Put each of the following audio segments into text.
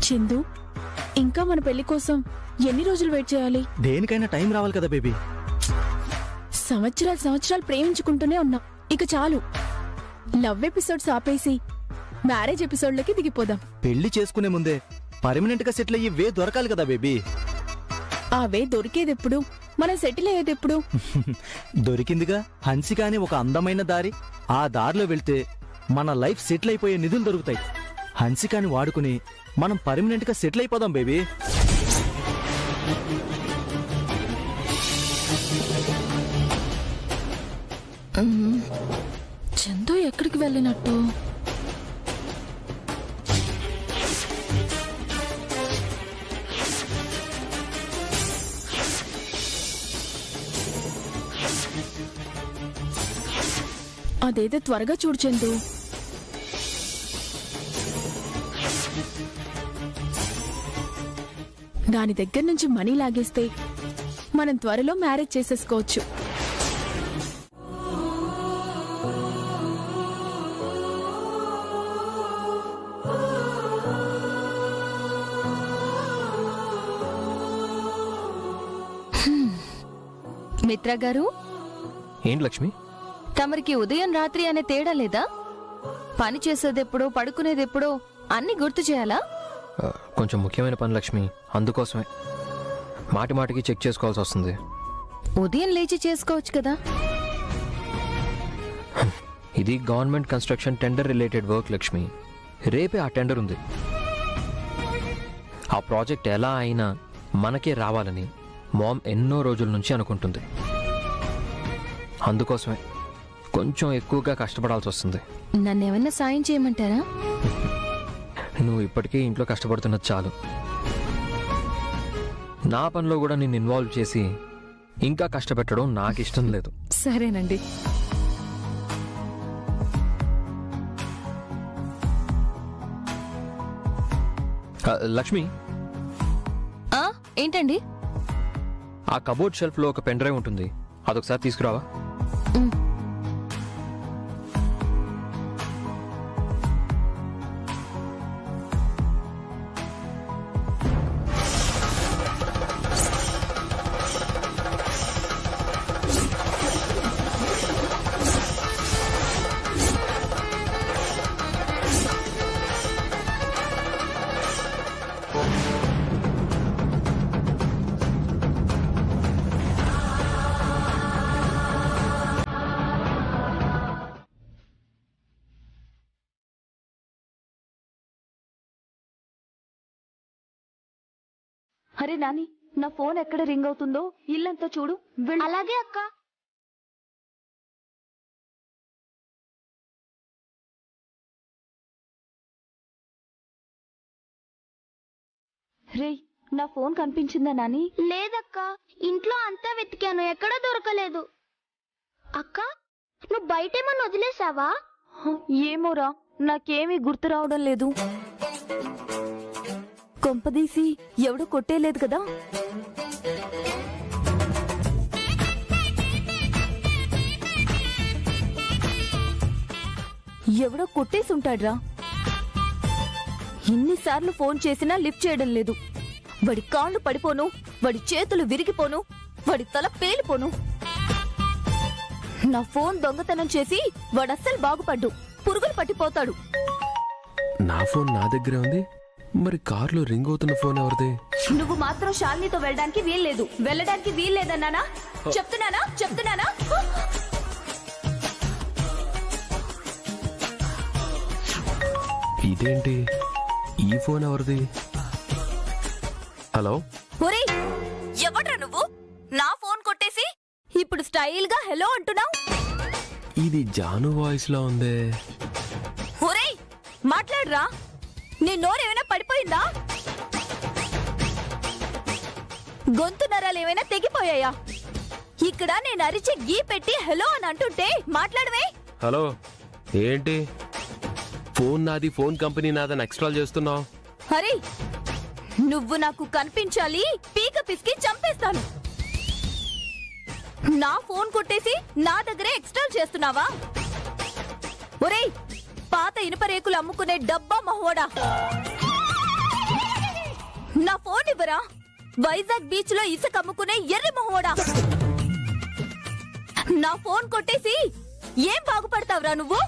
చందు, ఇంకా మన పెళ్లి కోసం ఎన్ని రోజులు వెయిట్ చేయాలి? దేనికైనా టైం రావాలి కదా బేబీ. సంవత్సరాలు ప్రేమించుకుంటూనే ఉన్నాం. ఇక చాలు. లవ్ ఎపిసోడ్స్ ఆపేసి మ్యారేజ్ ఎపిసోడ్లకి దిగిపోదాం. పెళ్లి చేసుకునే ముందే పర్మనెంట్ గా సెటిల్ అయ్యి వే దొరకాలి కదా బేబీ. ఆ వే దొరికేదెప్పుడు? మనం సెటిల్ అయ్యేదెప్పుడు? దొరికిందిగా హన్సిక అని ఒక అందమైన దారి. ఆ దారిలో వెళ్తే మన లైఫ్ సెటిల్ అయిపోయే నిధులు దొరుకుతాయి. హన్సికాని వాడుకుని మనం పర్మనెంట్ గా సెటిల్ అయిపోదాం బేబీ. చందు ఎక్కడికి వెళ్ళినట్టు? అదేదో త్వరగా చూడు చందు. దాని దగ్గర నుంచి మనీ లాగేస్తే మనం త్వరలో మ్యారేజ్ చేసేసుకోవచ్చు. మిత్ర గారు, ఏంటి లక్ష్మి? తమరికి ఉదయం రాత్రి అనే తేడా లేదా? పని చేసేదెప్పుడో పడుకునేదెప్పుడో అన్ని గుర్తు చేయాలా? కొంచెం ముఖ్యమైన పని లక్ష్మి, అందుకోసమే మాటి మాటికి చెక్ చేసుకోవాల్సి వస్తుంది. ఉదయం లేచి చేసుకోవచ్చు కదా. ఇది government construction tender related work Lakshmi. రేపే ఆ టెండర్ ఉంది. ఆ ప్రాజెక్ట్ ఎలా అయినా మనకే రావాలని మామ్ ఎన్నో రోజుల నుంచి అనుకుంటుంది. అందుకోసమే కొంచెం ఎక్కువగా కష్టపడాల్సి వస్తుంది. నన్నేమన్నా సాయం చేయమంటారా? నువ్వు ఇప్పటికే ఇంట్లో కష్టపడుతున్నది చాలు. నా పనిలో కూడా నిన్ను ఇన్వాల్వ్ చేసి ఇంకా కష్టపెట్టడం నాకు ఇష్టం లేదు. సరేనండి. లక్ష్మి, ఏంటండి? ఆ కబోర్డ్ షెల్ఫ్ లో ఒక పెన్ డ్రైవ్ ఉంటుంది, అదొకసారి తీసుకురావా? అరే నాని, నా ఫోన్ ఎక్కడ రింగ్ అవుతుందో ఇల్లంతా చూడు. అలాగే అక్క. రే, నా ఫోన్ కనిపించిందా నాని? లేదక్క, ఇంట్లో అంతా వెతికాను, ఎక్కడా దొరకలేదు. అక్క, నువ్వు బయటేమన్నా వదిలేసావా? ఏమోరా, నాకేమీ గుర్తు రావడం లేదు. కొంపదీసి ఎవడో కొట్టేలేదు కదా? ఎవడో కొట్టేసి ఉంటాడ్రా. ఇన్నిసార్లు ఫోన్ చేసినా లిఫ్ట్ చేయడం లేదు. వాడి కాళ్ళు పడిపోను, వాడి చేతులు విరిగిపోను, వాడి తల పేలిపోను. నా ఫోన్ దొంగతనం చేసి వాడస్సలు బాగుపడ్డు, పురుగులు పట్టిపోతాడు. నా ఫోన్ నా దగ్గరే ఉంది, మరి కారులో రింగ్ అవుతున్న ఫోన్ ఎవరిది? నువ్వు మాత్రం శాలినితో వెళ్ళడానికి వీల్లేదన్నానా? చెప్తున్నానా? ఇదేంటి, ఈ ఫోన్ ఎవరిది? హలో, ఒరేయ్, ఎవడ్రా నువ్వు? నా ఫోన్ కొట్టేసి ఇప్పుడు స్టైల్ గా హలో అంటున్నావు. ఇది జాను వాయిస్ లా ఉందే. ఒరేయ్, మాట్లాడరా. నీ నోరేమైనా పడిపోయిందా? గొంతు నరాలు ఏమైనా తెగిపోయాయా? ఇక్కడ నేను అరిచి గీ పెట్టి హలో అని అంటుంటే మాట్లాడవే. హలో, ఏంటి ఫోన్ నాది, ఫోన్ కంపెనీ నాదని ఎక్స్ట్రాల్ చేస్తున్నావు? హరి, నువ్వు నాకు కనిపించాలి, పీక పిసికి చంపేస్తాను. నా ఫోన్ కొట్టేసి నా దగ్గరే ఎక్స్ట్రాల్ చేస్తున్నావా? ఒరేయ్, పాత ఇనుప రేకులు అమ్ముకునే డబ్బా మహోడా, నా ఫోన్ ఇవ్వరా? వైజాగ్ బీచ్ లో ఇసుక అమ్ముకునే ఎర్రి మొహోడా! నా ఫోన్ కొట్టేసి ఏం బాగుపడతావురా నువ్వు?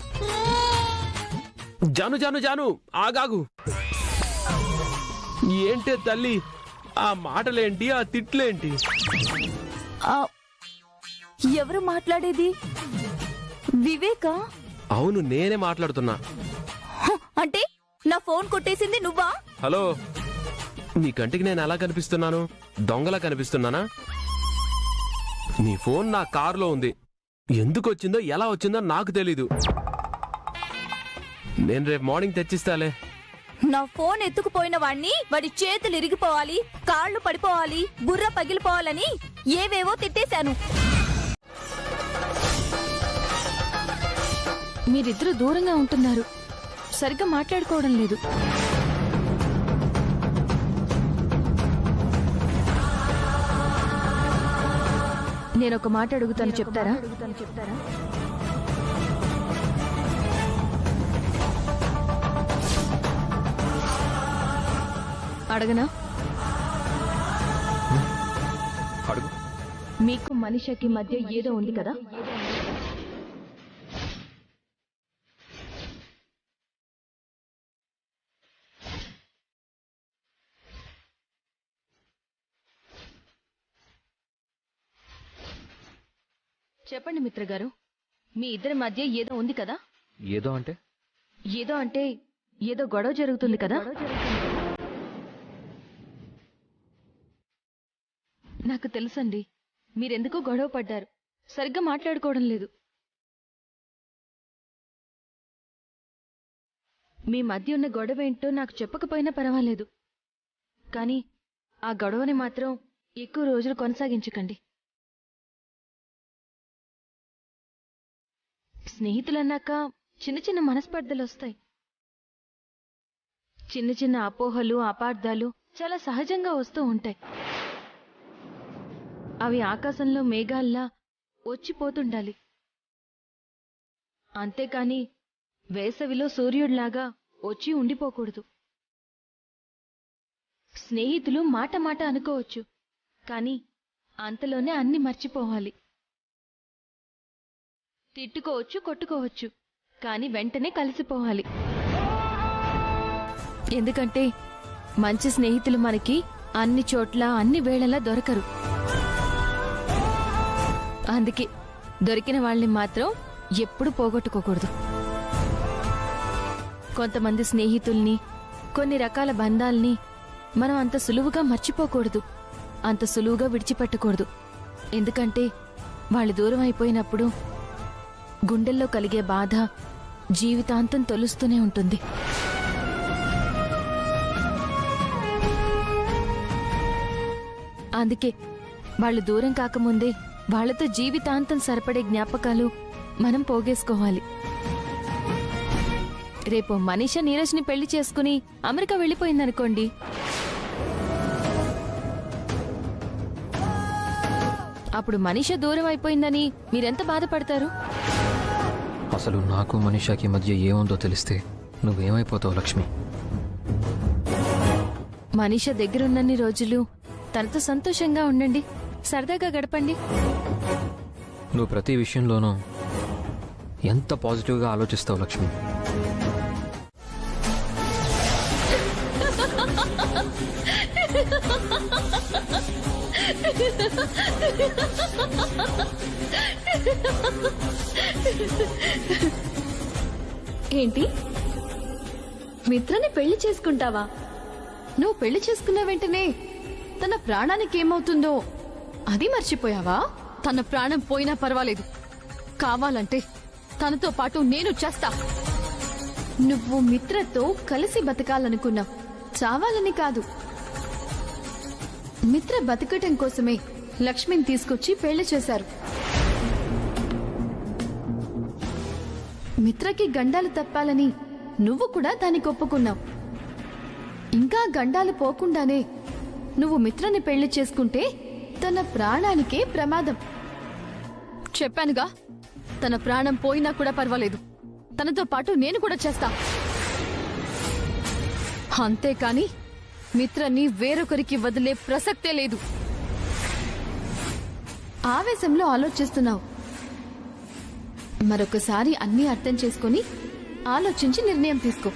జాను జాను జాను ఆగాగు. ఏంటే తల్లి ఆ మాటలేంటి, ఆ తిట్లేంటి? ఎవరు మాట్లాడేది? వివేకా? అవును, నేనే మాట్లాడుతున్నా. అంటే నా ఫోన్ కొట్టేసింది నువ్వా? హలో, నీ కంటికి నేను ఎలా కనిపిస్తున్నాను? దొంగలా కనిపిస్తున్నానా? నీ ఫోన్ నా కారులో ఉంది. ఎందుకు వచ్చిందో ఎలా వచ్చిందో నాకు తెలీదు. నేను రేపు మార్నింగ్ తెచ్చిస్తాలే. నా ఫోన్ ఎత్తుకుపోయిన వాణ్ణి వాడి చేతులు ఇరిగిపోవాలి, కాళ్ళు పడిపోవాలి, బుర్ర పగిలిపోవాలని ఏవేవో తిట్టేశాను. మీరిద్దరూ దూరంగా ఉంటున్నారు, సరిగ్గా మాట్లాడుకోవడం లేదు. నేనొక మాట అడుగుతాను, చెప్తారా? అడగనా? అడుగు. మీకు మనిషికి మధ్య ఏదో ఉంది కదా? చెప్పండి మిత్ర గారు, మీ ఇద్దరి మధ్య ఏదో ఉంది కదా? ఏదో అంటే? ఏదో అంటే ఏదో గొడవ జరుగుతుంది కదా? నాకు తెలుసండి, మీరెందుకో గొడవ పడ్డారు, సరిగ్గా మాట్లాడుకోవడం లేదు. మీ మధ్య ఉన్న గొడవ ఏంటో నాకు చెప్పకపోయినా పర్వాలేదు, కానీ ఆ గొడవని మాత్రం ఎక్కువ రోజులు కొనసాగించకండి. స్నేహితులన్నాక చిన్న చిన్న మనస్పర్ధలు వస్తాయి. చిన్న చిన్న అపోహలు, అపార్థాలు చాలా సహజంగా వస్తూ ఉంటాయి. అవి ఆకాశంలో మేఘాల్లా వచ్చిపోతుండాలి. అంతేకాని వేసవిలో సూర్యుడిలాగా వచ్చి ఉండిపోకూడదు. స్నేహితులు మాట మాట అనుకోవచ్చు, కానీ అంతలోనే అన్ని మర్చిపోవాలి. తిట్టుకోవచ్చు, కొట్టుకోవచ్చు, కానీ వెంటనే కలిసిపోవాలి. ఎందుకంటే మంచి స్నేహితులు మనకి అన్ని చోట్ల అన్ని వేళలా దొరకరు. అందుకే దొరికిన వాళ్ళని మాత్రం ఎప్పుడు పోగొట్టుకోకూడదు. కొంతమంది స్నేహితుల్ని, కొన్ని రకాల బంధాల్ని మనం అంత సులువుగా మర్చిపోకూడదు, అంత సులువుగా విడిచిపెట్టకూడదు. ఎందుకంటే వాళ్ళు దూరం అయిపోయినప్పుడు గుండెల్లో కలిగే బాధ జీవితాంతం తొలుస్తూనే ఉంటుంది. అందుకే వాళ్ళు దూరం కాకముందే వాళ్లతో జీవితాంతం సరిపడే జ్ఞాపకాలు మనం పోగేసుకోవాలి. రేపు మనీషా నీరజ్ని పెళ్లి చేసుకుని అమెరికా వెళ్ళిపోయిందనుకోండి, అప్పుడు మనీషా దూరం అయిపోయిందని మీరెంత బాధపడతారు? అసలు నాకు మనీషాకి మధ్య ఏముందో తెలిస్తే నువ్వేమైపోతావు లక్ష్మి? మనీషా దగ్గరున్నన్ని రోజులు తనతో సంతోషంగా ఉండండి, సరదాగా గడపండి. నువ్వు ప్రతి విషయంలోనూ ఎంత పాజిటివ్గా ఆలోచిస్తావు లక్ష్మి. ఏంటి, మిత్రని పెళ్లి చేసుకుంటావా? నువ్వు పెళ్లి చేసుకున్న వెంటనే తన ప్రాణానికి ఏమవుతుందో అది మర్చిపోయావా? తన ప్రాణం పోయినా పర్వాలేదు, కావాలంటే తనతో పాటు నేను చేస్తా. నువ్వు మిత్రతో కలిసి బతకాలనుకున్నావు, చావాలని కాదు. మిత్ర బతకటం కోసమే లక్ష్మిని తీసుకొచ్చి పెళ్లి చేశారు. మిత్రకి గండాలు తప్పాలని నువ్వు కూడా దానికి ఒప్పుకున్నావు. ఇంకా గండాలు పోకుండానే నువ్వు మిత్రని పెళ్లి చేసుకుంటే తన ప్రాణానికే ప్రమాదం. చెప్పానుగా, తన ప్రాణం పోయినా కూడా పర్వాలేదు, తనతో పాటు నేను కూడా చేస్తా. అంతేకాని మిత్రని వేరొకరికి వదిలే ప్రసక్తే లేదు. ఆవేశంలో ఆలోచిస్తున్నావు. మరొకసారి అన్నీ అర్థం చేసుకొని ఆలోచించి నిర్ణయం తీసుకో.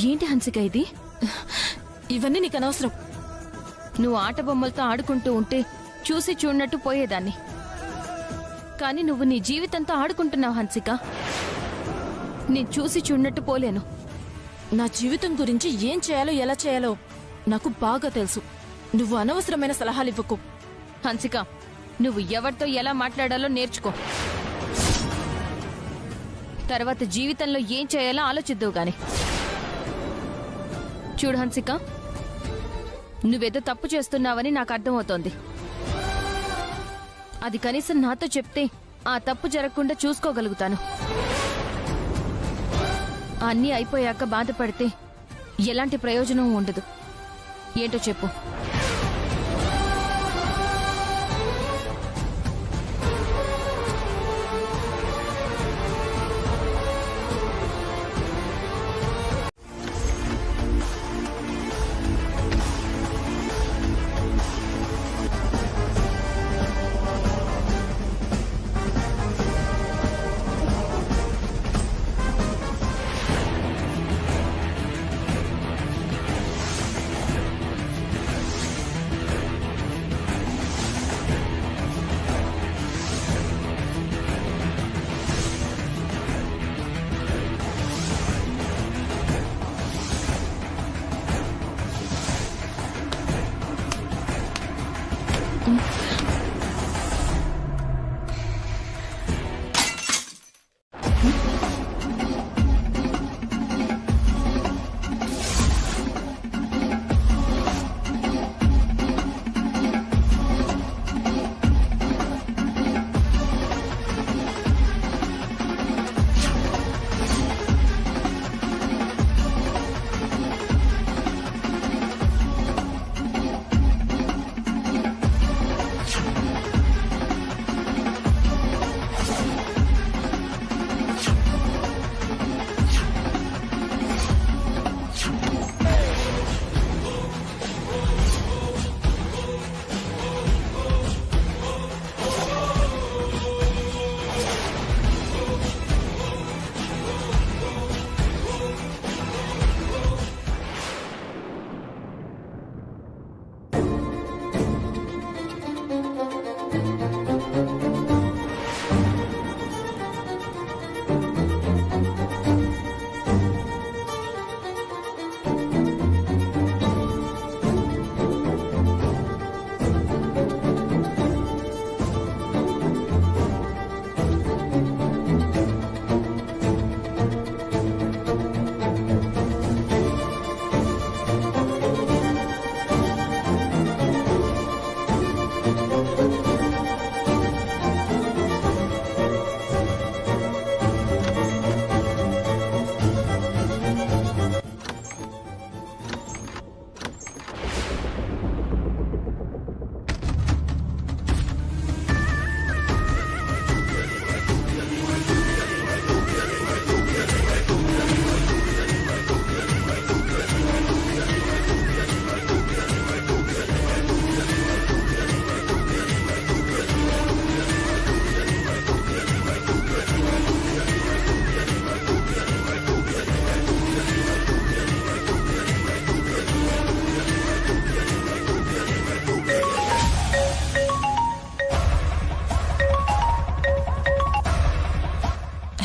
ఏంటి హన్సిక ఇది? ఇవన్నీ నీకు అనవసరం. నువ్వు ఆట బొమ్మలతో ఆడుకుంటూ ఉంటే చూసి చూడనట్టు పోయేదాన్ని. కానీ నువ్వు నీ జీవితంతో ఆడుకుంటున్నావు హన్సిక. నేను చూసి చూడనట్టు పోలేను. నా జీవితం గురించి ఏం చేయాలో ఎలా చేయాలో నాకు బాగా తెలుసు. నువ్వు అనవసరమైన సలహాలు ఇవ్వకు. హన్సిక, నువ్వు ఎవరితో ఎలా మాట్లాడాలో నేర్చుకో. తర్వాత జీవితంలో ఏం చేయాలో ఆలోచిద్దావు గాని. చూడు హన్సిక, నువ్వేదో తప్పు చేస్తున్నావని నాకు అర్థమవుతోంది. అది కనీసం నాతో చెప్తే ఆ తప్పు జరగకుండా చూసుకోగలుగుతాను. అన్నీ అయిపోయాక బాధపడితే ఎలాంటి ప్రయోజనం ఉండదు. ఏంటో చెప్పు.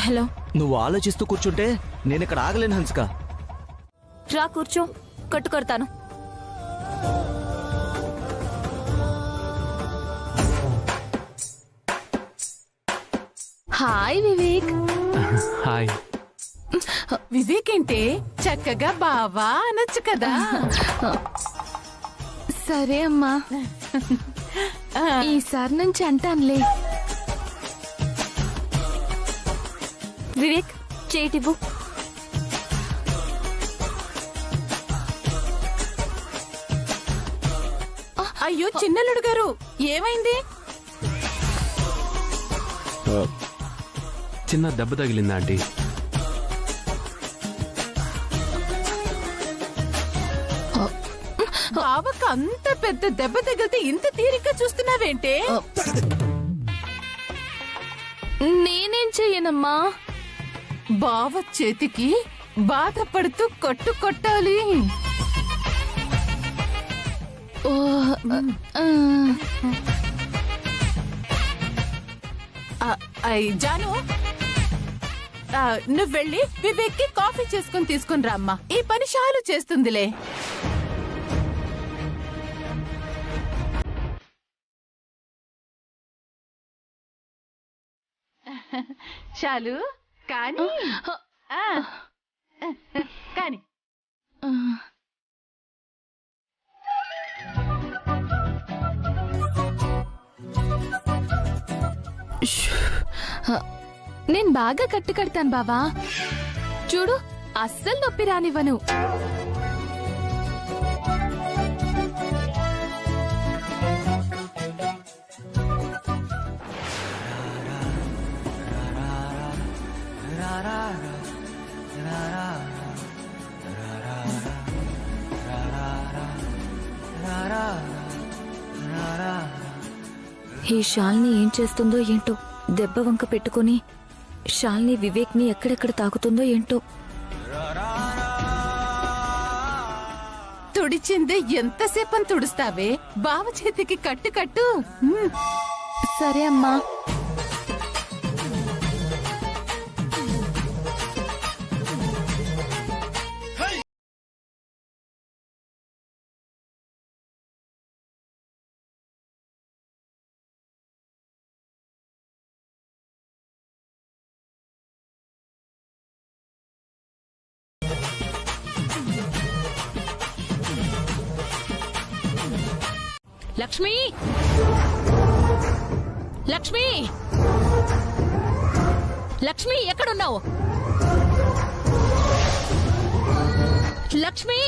హలో. నువ్వు ఆలోచిస్తూ కూర్చుంటే నేను ఇక్కడ ఆగలేను హన్సిక. రా కూర్చో, కట్టుకొడతాను. హాయ్ వివేక్. హాయ్. వివేక్ ఏంటే చక్కగా బావా అనొచ్చు కదా. సరే అమ్మా, ఈసారి నుంచి అంటానులే. వివేక్ చేటివ్వు. అయ్యో చిన్నలుడు గారు, ఏమైంది? చిన్న దెబ్బ తగిలిందా ఆంటీ? బావకు అంత పెద్ద దెబ్బ తగిలితే ఇంత తీరిగ్గా చూస్తున్నావేంటే? నేనేం చెయ్యనమ్మా. బావ చేతికి బాధపడుతూ కొట్టాలి. ఓ, జాను, నువ్వు వెళ్ళి వివేక్ కి కాఫీ చేసుకుని తీసుకుని రామ్మా. ఈ పని షాలు చేస్తుందిలే. షాలు కానీ కానీ నేను బాగా కట్టు కడతాను బావా. చూడు, అస్సలు నొప్పి రానివ్వను. ఈ షాల్ని ఏం చేస్తుందో ఏంటో. దెబ్బ వంక పెట్టుకుని షాల్ని వివేక్ ని ఎక్కడెక్కడ తాకుతుందో ఏంటో. తుడిచిందే ఎంతసేపని తుడుస్తావే? బావ చేతికి కట్టు. సరే అమ్మా. లక్ష్మి, లక్ష్మి, లక్ష్మి ఎక్కడున్నావు? లక్ష్మి,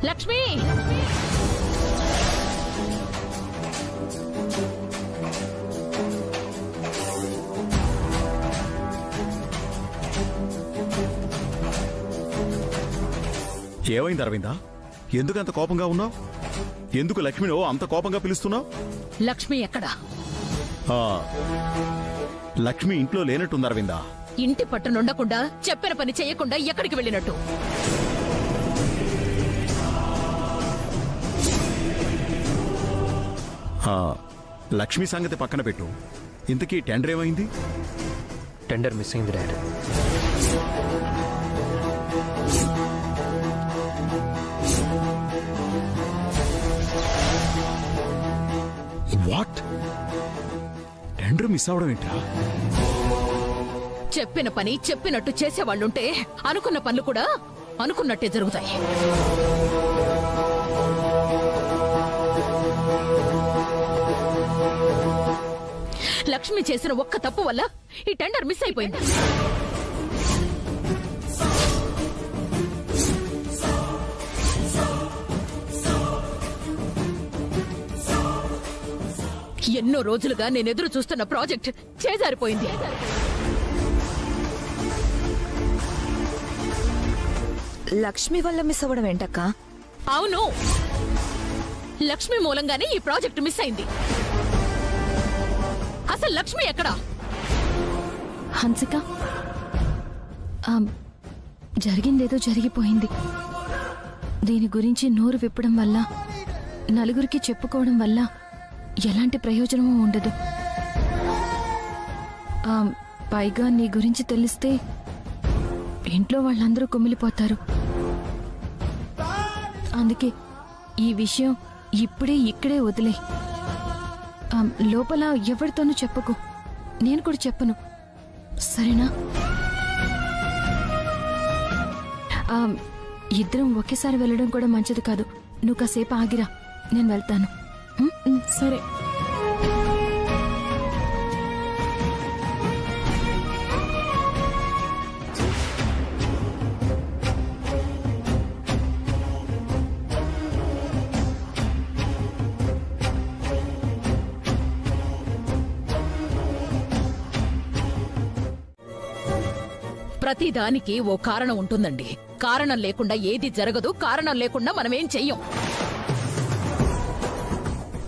లక్ష్మి. ఏమైంది అరవిందా? ఎందుకంత కోపంగా ఉన్నావు? ఎందుకు లక్ష్మిని అంత కోపంగా పిలుస్తున్నావు? లక్ష్మి ఎక్కడా? లక్ష్మి ఇంట్లో లేనట్టుంది అరవిందా. ఇంటి పట్టునుండకుండా చెప్పిన పని చెయ్యకుండా ఎక్కడికి వెళ్ళినట్టు? లక్ష్మి సంగతి పక్కన పెట్టు. ఇంతకీ టెండర్ ఏమైంది? టెండర్ మిస్ అయింది డాడ్. వాట్? టెండర్ మిస్ అవడం ఏంటా? చెప్పిన పని చెప్పినట్టు చేసేవాళ్ళుంటే అనుకున్న పనులు కూడా అనుకున్నట్టే జరుగుతాయి. లక్ష్మి చేసిన ఒక్క తప్పు వల్ల ఈ టెండర్ మిస్ అయిపోయింది. ఎన్నో రోజులుగా నేను ఎదురు చూస్తున్న ప్రాజెక్ట్ చేజారిపోయింది. లక్ష్మి వల్ల మిస్ అవ్వడం ఏంటక్క? అవును, లక్ష్మి మూలంగానే ఈ ప్రాజెక్ట్ మిస్ అయింది. అసలు లక్ష్మి ఎక్కడా? హన్సిక, జరిగిందేదో జరిగిపోయింది. దీని గురించి నోరు విప్పడం వల్ల, నలుగురికి చెప్పుకోవడం వల్ల ఎలాంటి ప్రయోజనమూ ఉండదు. పైగా నీ గురించి తెలిస్తే ఇంట్లో వాళ్ళందరూ కుమిలిపోతారు. అందుకే ఈ విషయం ఇక్కడే వదిలే. లోపల ఎవరితోనూ చెప్పకు, నేను కూడా చెప్పను, సరేనా? ఇద్దరం ఒకేసారి వెళ్ళడం కూడా మంచిది కాదు. నువ్వు కాసేపు ఆగిరా, నేను వెళ్తాను. సరే. ప్రతిదానికి ఓ కారణం ఉంటుందండి. కారణం లేకుండా ఏది జరగదు. కారణం లేకుండా మనమేం చెయ్యం.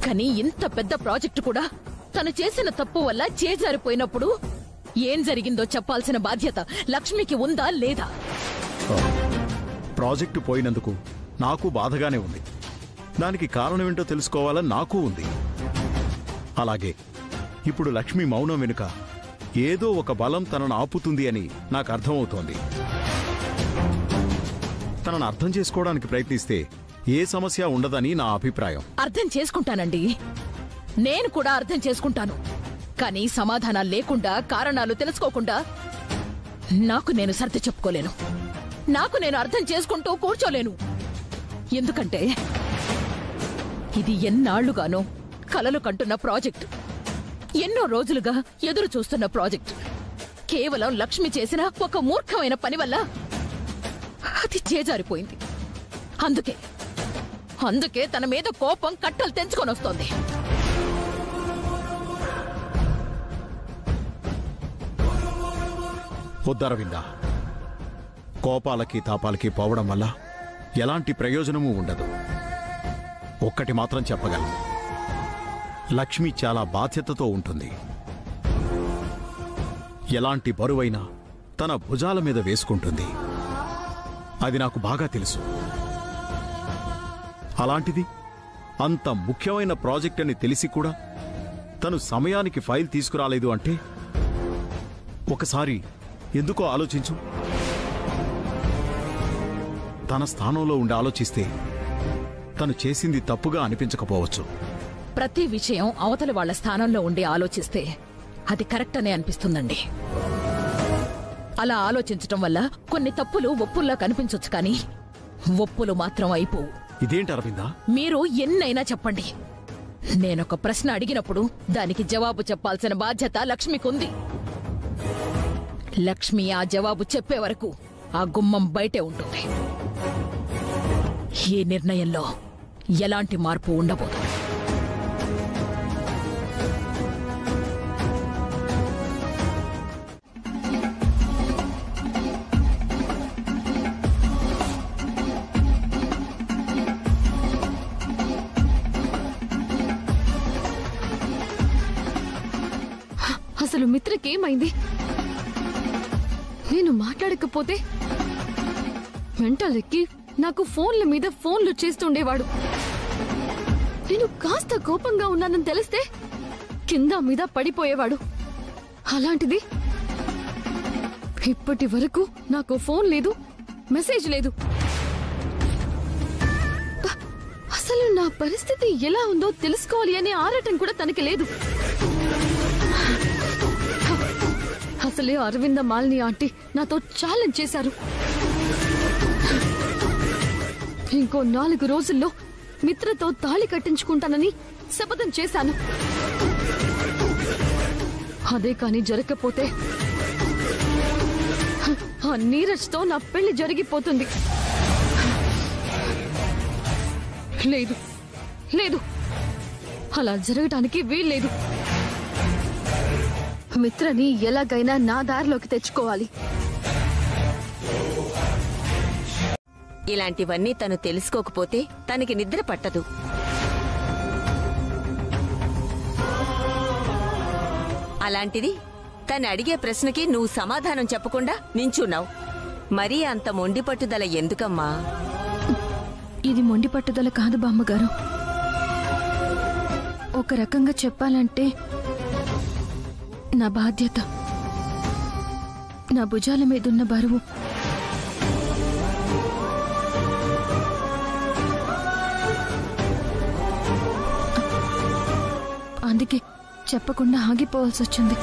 కానీ ఇంత పెద్ద ప్రాజెక్టు కూడా తను చేసిన తప్పు వల్ల చేజారిపోయినప్పుడు ఏం జరిగిందో చెప్పాల్సిన బాధ్యత లక్ష్మికి ఉందా లేదా? ప్రాజెక్టు పోయినందుకు నాకు బాధగానే ఉంది. దానికి కారణమేంటో తెలుసుకోవాలని నాకు ఉంది. అలాగే ఇప్పుడు లక్ష్మి మౌనం వెనుక ఏదో ఒక బలం తనను ఆపుతుంది అని నాకు అర్థమవుతోంది. తనను అర్థం చేసుకోవడానికి ప్రయత్నిస్తే ఏ సమస్య ఉండదని నా అభిప్రాయం. అర్థం చేసుకుంటానండి, నేను కూడా అర్థం చేసుకుంటాను. కానీ సమాధానాలు లేకుండా, కారణాలు తెలుసుకోకుండా నాకు నేను సర్ది చెప్పుకోలేను. నాకు నేను అర్థం చేసుకుంటూ కూర్చోలేను. ఎందుకంటే ఇది ఎన్నాళ్లుగానో కలలు కంటున్న ప్రాజెక్టు, ఎన్నో రోజులుగా ఎదురు చూస్తున్న ప్రాజెక్ట్. కేవలం లక్ష్మి చేసిన ఒక మూర్ఖమైన పని వల్ల అది చేజారిపోయింది. అందుకే తన మీద కోపం కట్టలు తెంచుకొని వస్తోంది. వద్దరవిందా, కోపాలకి తాపాలకి పోవడం వల్ల ఎలాంటి ప్రయోజనమూ ఉండదు. ఒక్కటి మాత్రం చెప్పగలను, లక్ష్మి చాలా బాధ్యతతో ఉంటుంది. ఎలాంటి బరువైనా తన భుజాల మీద వేసుకుంటుంది. అది నాకు బాగా తెలుసు. అలాంటిది అంత ముఖ్యమైన ప్రాజెక్ట్ అని తెలిసి కూడా తను సమయానికి ఫైల్ తీసుకురాలేదు అంటే ఒకసారి ఎందుకో ఆలోచించు. తన స్థానంలో ఉండి ఆలోచిస్తే తను చేసింది తప్పుగా అనిపించకపోవచ్చు. ప్రతి విషయం అవతలి వాళ్ల స్థానంలో ఉండి ఆలోచిస్తే అది కరెక్ట్ అనే అనిపిస్తుందండి. అలా ఆలోచించటం వల్ల కొన్ని తప్పులు ఒప్పుల్లా కనిపించొచ్చు, కానీ ఒప్పులు మాత్రం అయిపోవు. ఇదేంటి అరవిందా? మీరు ఎన్నైనా చెప్పండి, నేనొక ప్రశ్న అడిగినప్పుడు దానికి జవాబు చెప్పాల్సిన బాధ్యత లక్ష్మికుంది. లక్ష్మి ఆ జవాబు చెప్పే వరకు ఆ గుమ్మం బయటే ఉంటుంది. ఈ నిర్ణయంలో ఎలాంటి మార్పు ఉండబోదు. అసలు మిత్రకేమైంది? నేను మాట్లాడకపోతే మెంటలెక్కి నాకు ఫోన్ల మీద ఫోన్లు చేస్తుండేవాడు. నేను కాస్త కోపంగా ఉన్నానని తెలిస్తే కింద మీద పడిపోయేవాడు. అలాంటిది ఇప్పటి వరకు నాకు ఫోన్ లేదు, మెసేజ్ లేదు. అసలు నా పరిస్థితి ఎలా ఉందో తెలుసుకోవాలి అనే ఆరాటం కూడా తనకి లేదు. అసలే అరవింద మాలిని ఆంటీ నాతో ఛాలెంజ్ చేశారు. ఇంకో 4 రోజుల్లో మిత్రతో తాళి కట్టించుకుంటానని శపథం చేశాను. అదే కాని జరగకపోతే ఆ నీరజ్తో నా పెళ్లి జరిగిపోతుంది. లేదు లేదు, అలా జరగటానికి వీల్లేదు. మిత్రని ఎలాగైనా నా దారిలోకి తెచ్చుకోవాలి. ఇలాంటివన్నీ తను తెలుసుకోకపోతే తనకి నిద్ర పట్టదు. అలాంటిది తను అడిగే ప్రశ్నకి నువ్వు సమాధానం చెప్పకుండా నించున్నావు. మరీ అంత మొండి పట్టుదల ఎందుకమ్మా? ఇది మొండి పట్టుదల కాదు బామ్మగారు. ఒక రకంగా చెప్పాలంటే నా బాధ్యత. నా భుజాల మీదున్న బరువు అందుకే చెప్పకుండా ఆగిపోవాల్సి వచ్చింది.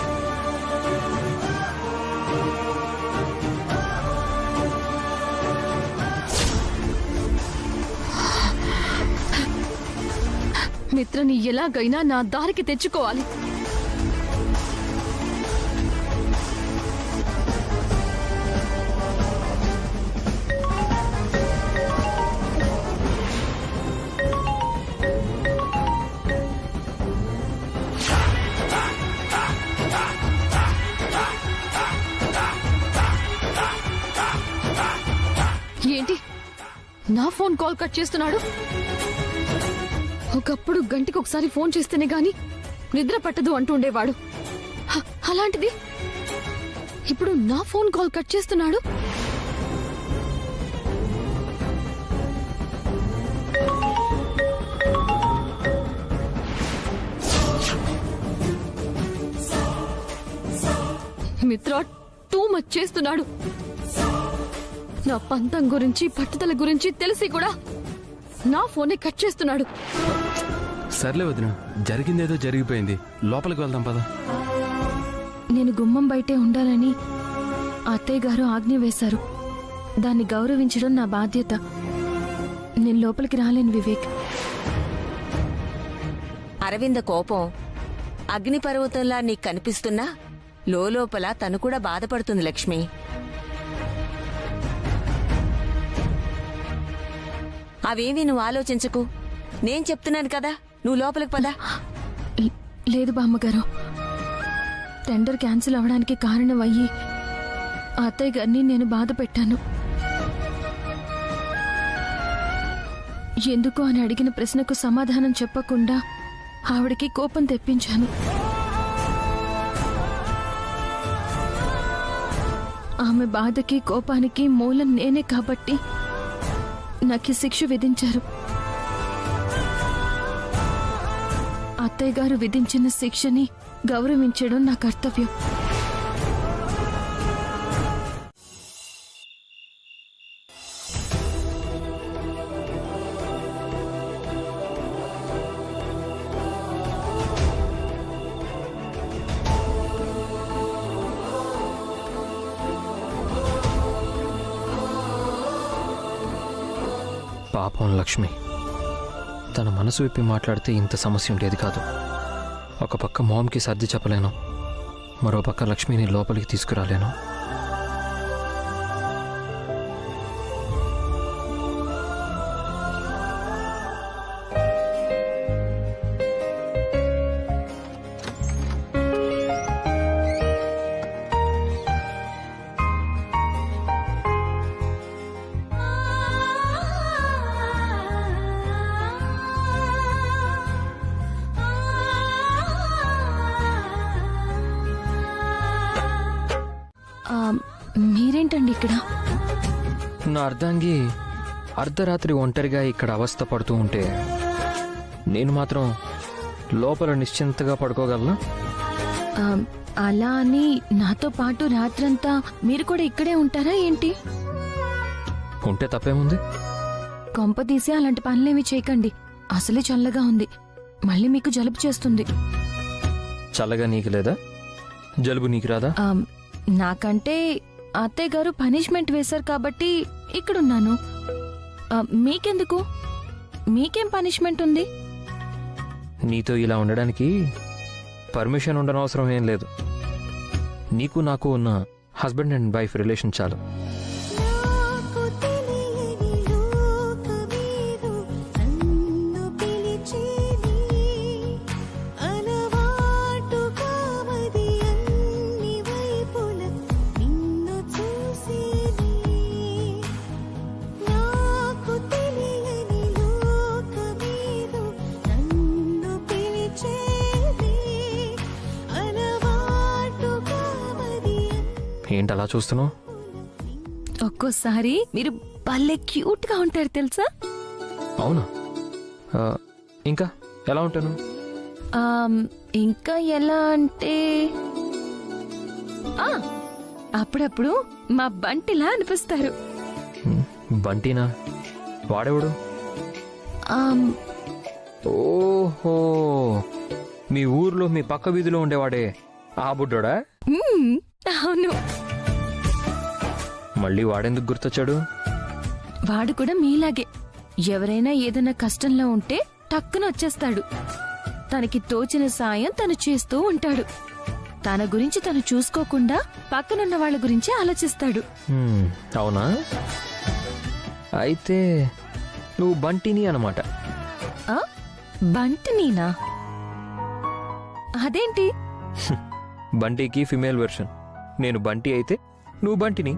మిత్రని ఎలాగైనా నా దారికి తెచ్చుకోవాలి. ఏంటి నా ఫోన్ కాల్ కట్ చేస్తున్నాడు? ఒకప్పుడు గంటకి ఒకసారి ఫోన్ చేస్తేనే గాని నిద్ర పట్టదు అంటూ ఉండేవాడు. అలాంటిది ఇప్పుడు నా ఫోన్ కాల్ కట్ చేస్తున్నాడు. మిత్ర టూ మచ్ చేస్తున్నాడు. నా పంతం గురించి పట్టుదల గురించి తెలిసి కూడా నా ఫోనే కట్ చేస్తున్నాడు. సర్లే వదిన, జరిగిందేదో జరిగిపోయింది. లోపలికి వెళ్దాం పద. నేను గుమ్మం బయటే ఉండాలని అత్తయ్య గారు ఆజ్ఞ వేశారు. దాన్ని గౌరవించడం నా బాధ్యత. నేను లోపలికి రాలేను వివేక్. అరవింద కోపం అగ్నిపర్వతంలా నీకు కనిపిస్తున్నా లోపల తను కూడా బాధపడుతుంది లక్ష్మి. అవేమీ నువ్వు ఆలోచించకు. నేను చెప్తున్నాను కదా, నువ్వు లోపలికి పదా. లేదు బామ్మగారు, టెండర్ క్యాన్సిల్ అవడానికి కారణం అయ్యి అత్తయ్య గారిని నేను బాధ పెట్టాను. ఎందుకు అని అడిగిన ప్రశ్నకు సమాధానం చెప్పకుండా ఆవిడికి కోపం తెప్పించాను. ఆమె బాధకి కోపానికి మూలం నేనే కాబట్టి నాకు శిక్ష విధించారు. అత్తయ్య గారు విధించిన శిక్షని గౌరవించడం నా కర్తవ్యం. పాపం లక్ష్మి, తన మనసు విప్పి మాట్లాడితే ఇంత సమస్య ఉండేది కాదు. ఒక పక్క మామ్కి సర్ది చెప్పలేను, మరో పక్క లక్ష్మిని లోపలికి తీసుకురాలేను. మీరేంటండి ఇక్కడ? నా అర్ధాంగి అర్ధరాత్రి ఒంటరిగా ఇక్కడ అవస్థ పడుతూ ఉంటే నేను మాత్రం లోపల నిశ్చింతగా పడుకోగలనా? అలా అని నాతో పాటు రాత్రంతా మీరు కూడా ఇక్కడే ఉంటారా ఏంటి? ఉంటే తప్పేముంది? కొంప తీసి అలాంటి పనులేమీ చేయకండి. అసలే చల్లగా ఉంది, మళ్ళీ మీకు జలుబు చేస్తుంది. చల్లగా నీకు లేదా? జలుబు నీకు రాదా? నాకంటే అత్తయ్య గారు పనిష్మెంట్ వేశారు కాబట్టి ఇక్కడున్నాను. మీకెందుకు? మీకేం పనిష్మెంట్ ఉంది? నీతో ఇలా ఉండడానికి పర్మిషన్ ఉండనవసరం ఏం లేదు. నీకు నాకు ఉన్న హస్బెండ్ అండ్ వైఫ్ రిలేషన్ చాలు. ఏంటి అలా చూస్తున్నావు? ఒక్కోసారి మీరు భలే క్యూట్ గా ఉంటారు తెలుసా? అవునా? ఇంకా ఎలా ఉంటాను? ఇంకా ఎలా అంటే అప్పుడప్పుడు మా బంటిలా అనిపిస్తారు. బంటీనా? వాడెవడు? ఆమ్, ఓహో, మీ ఊర్లో మీ పక్క వీధిలో ఉండేవాడే ఆ బుడ్డోడా? అవును. మళ్ళీ వాడెందుకు గుర్తొచ్చాడు? వాడు కూడా మీలాగే ఎవరైనా ఏదైనా కష్టంలో ఉంటే టక్కున వచ్చేస్తాడు. తనకి తోచిన సాయం తను చేస్తూ ఉంటాడు. తన గురించి తను చూసుకోకుండా పక్కనున్న వాళ్ళ గురించి ఆలోచిస్తాడు. అవునా? అయితే నువ్వు బంటిని అన్నమాట. ఆ? బంటినీనా? అదేంటి? బంటికి ఫిమేల్ వెర్షన్. నేను బంటి అయితే నువ్వు బంటిని.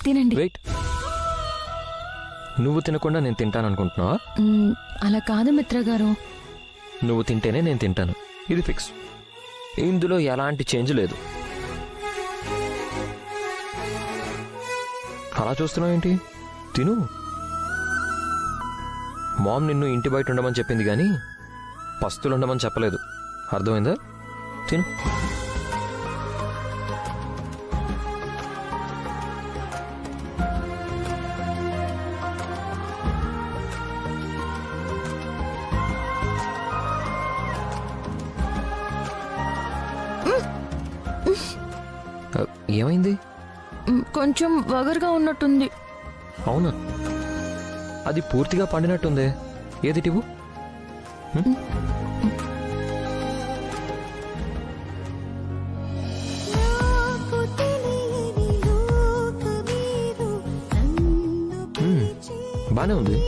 తినండి. వెయిట్, నువ్వు తినకుండా నేను తింటాననుకుంటున్నావా? అలా కాదు మిత్ర గారు. నువ్వు తింటేనే నేను తింటాను, ఇది ఫిక్స్. ఇందులో ఎలాంటి చేంజ్ లేదు. అలా చూస్తున్నావు ఏంటి? తిను. మామ్ నిన్ను ఇంటి బయట ఉండమని చెప్పింది కానీ పస్తులు ఉండమని చెప్పలేదు, అర్థమైందా? తిను. ఏమైంది? కొంచెం వగరుగా ఉన్నట్టుంది. అవునా? అది పూర్తిగా పండినట్టుందే. ఏది టివు? బానే ఉంది.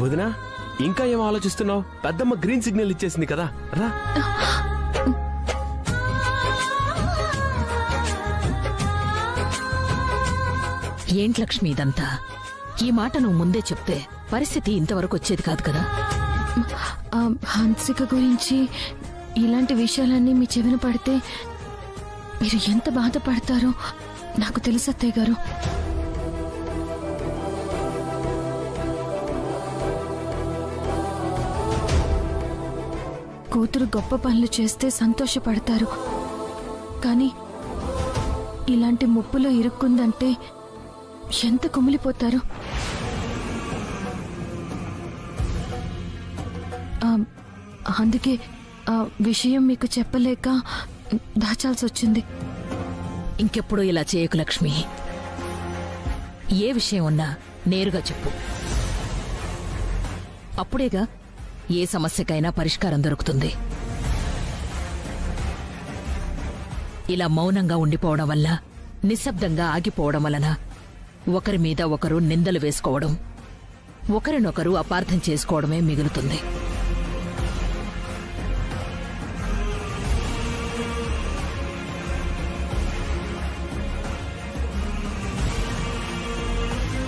వదినా ఇంకా ఏం ఆలోచిస్తున్నావు? పెద్దమ్మ గ్రీన్ సిగ్నల్ ఇచ్చేసింది కదా, రా. ఏంటి లక్ష్మి ఇదంతా? ఈ మాట నువ్వు ముందే చెప్తే పరిస్థితి ఇంతవరకు వచ్చేది కాదు కదా. హన్సిక గురించి ఇలాంటి విషయాలన్నీ మీ చెవిన పడితే మీరు ఎంత బాధపడతారో నాకు తెలుసు అత్తయ్య గారు. కూతురు గొప్ప పనులు చేస్తే సంతోషపడతారు, కానీ ఇలాంటి ముప్పులో ఇరుక్కుందంటే ఎంత కుమిలిపోతారు. అందుకే ఆ విషయం మీకు చెప్పలేక దాచాల్సి వచ్చింది. ఇంకెప్పుడు ఇలా చేయకు లక్ష్మి. ఏ విషయం ఉన్నా నేరుగా చెప్పు. అప్పుడేగా ఏ సమస్యకైనా పరిష్కారం దొరుకుతుంది. ఇలా మౌనంగా ఉండిపోవడం వల్ల, నిశ్శబ్దంగా ఆగిపోవడం వలన ఒకరి మీద ఒకరు నిందలు వేసుకోవడం, ఒకరినొకరు అపార్థం చేసుకోవడమే మిగులుతుంది.